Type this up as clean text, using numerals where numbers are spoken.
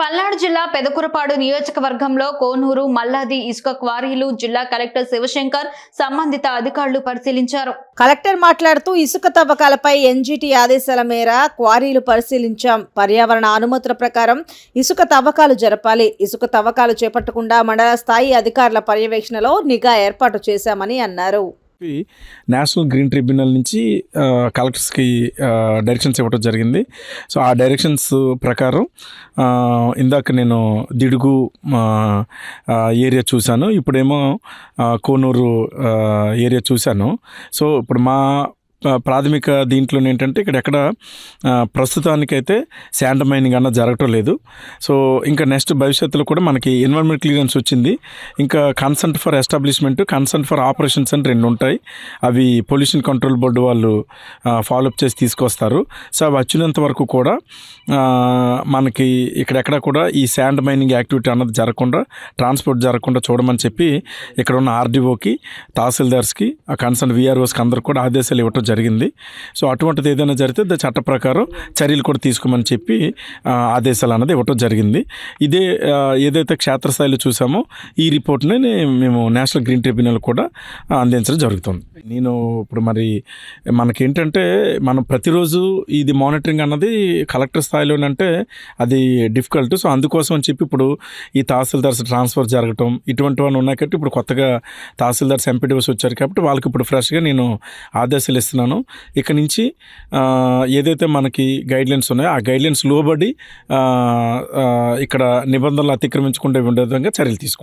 పల్నాడు జిల్లా పెదకూరపాడు నియోజకవర్గంలో కోనూరు మల్లాది ఇసుక క్వారీలు జిల్లా కలెక్టర్ శివశంకర్ సంబంధిత అధికారులు పరిశీలించారు. కలెక్టర్ మాట్లాడుతూ ఇసుక తవ్వకాలపై ఎన్జీటీ ఆదేశాల మేర క్వారీలు పరిశీలించాం. పర్యావరణ అనుమతుల ప్రకారం ఇసుక తవ్వకాలు జరపాలి. ఇసుక తవ్వకాలు చేపట్టకుండా మండల స్థాయి అధికారుల పర్యవేక్షణలో నిఘా ఏర్పాటు చేశామని అన్నారు. నేషనల్ గ్రీన్ ట్రిబ్యునల్ నుంచి కలెక్టర్స్కి డైరెక్షన్స్ ఇవ్వడం జరిగింది. సో ఆ డైరెక్షన్స్ ప్రకారం ఇందాక నేను దిడుగు ఏరియా చూశాను, ఇప్పుడేమో కోనూరు ఏరియా చూశాను. సో ఇప్పుడు మా ప్రాథమిక దీంట్లో ఏంటంటే ఇక్కడ ప్రస్తుతానికైతే శాండ్ మైనింగ్ అన్నది జరగటం లేదు. సో ఇంకా నెక్స్ట్ భవిష్యత్తులో కూడా మనకి ఎన్విరాన్మెంట్ క్లియరెన్స్ వచ్చింది. ఇంకా consent for establishment, consent for operations అని రెండు ఉంటాయి. అవి పొల్యూషన్ కంట్రోల్ బోర్డు వాళ్ళు ఫాలోఅప్ చేసి తీసుకొస్తారు. సో అవి వచ్చినంత వరకు కూడా మనకి ఇక్కడెక్కడ కూడా ఈ శాండ్ మైనింగ్ యాక్టివిటీ అన్నది జరగకుండా, ట్రాన్స్పోర్ట్ జరగకుండా చూడమని చెప్పి ఇక్కడ ఉన్న ఆర్డీఓకి, తహసీల్దార్స్కి, ఆ కన్సర్న్ వీఆర్ఓస్కి అందరికి కూడా ఆదేశాలు ఇవ్వటం జరిగింది. సో అటువంటిది ఏదైనా జరిగితే చట్ట ప్రకారం చర్యలు కూడా తీసుకోమని చెప్పి ఆదేశాలు అన్నది ఇవ్వటం జరిగింది. ఇదే ఏదైతే క్షేత్రస్థాయిలో చూసామో ఈ రిపోర్ట్ని మేము నేషనల్ గ్రీన్ ట్రిబ్యునల్ కూడా అందించడం జరుగుతుంది. నేను ఇప్పుడు మరి మనకేంటంటే మనం ప్రతిరోజు ఇది మానిటరింగ్ అన్నది కలెక్టర్ స్థాయిలోనంటే అది డిఫికల్ట్. సో అందుకోసం అని చెప్పి ఇప్పుడు ఈ తహసీల్దార్స్ ట్రాన్స్ఫర్ జరగటం ఇటువంటివన్నీ ఉన్నాయి కాబట్టి ఇప్పుడు కొత్తగా తహసీల్దార్స్ ఎంపీడీఓస్ వచ్చారు కాబట్టి వాళ్ళకి ఇప్పుడు ఫ్రెష్గా నేను ఆదేశాలు ఇస్తున్నాను. ఇక నుంచి ఏదైతే మనకి గైడ్లైన్స్ ఉన్నాయో ఆ గైడ్లైన్స్ లోబడి ఇక్కడ నిబంధనలు అతిక్రమించకుండా ఉండే విధంగా చర్యలు తీసుకుంటాం.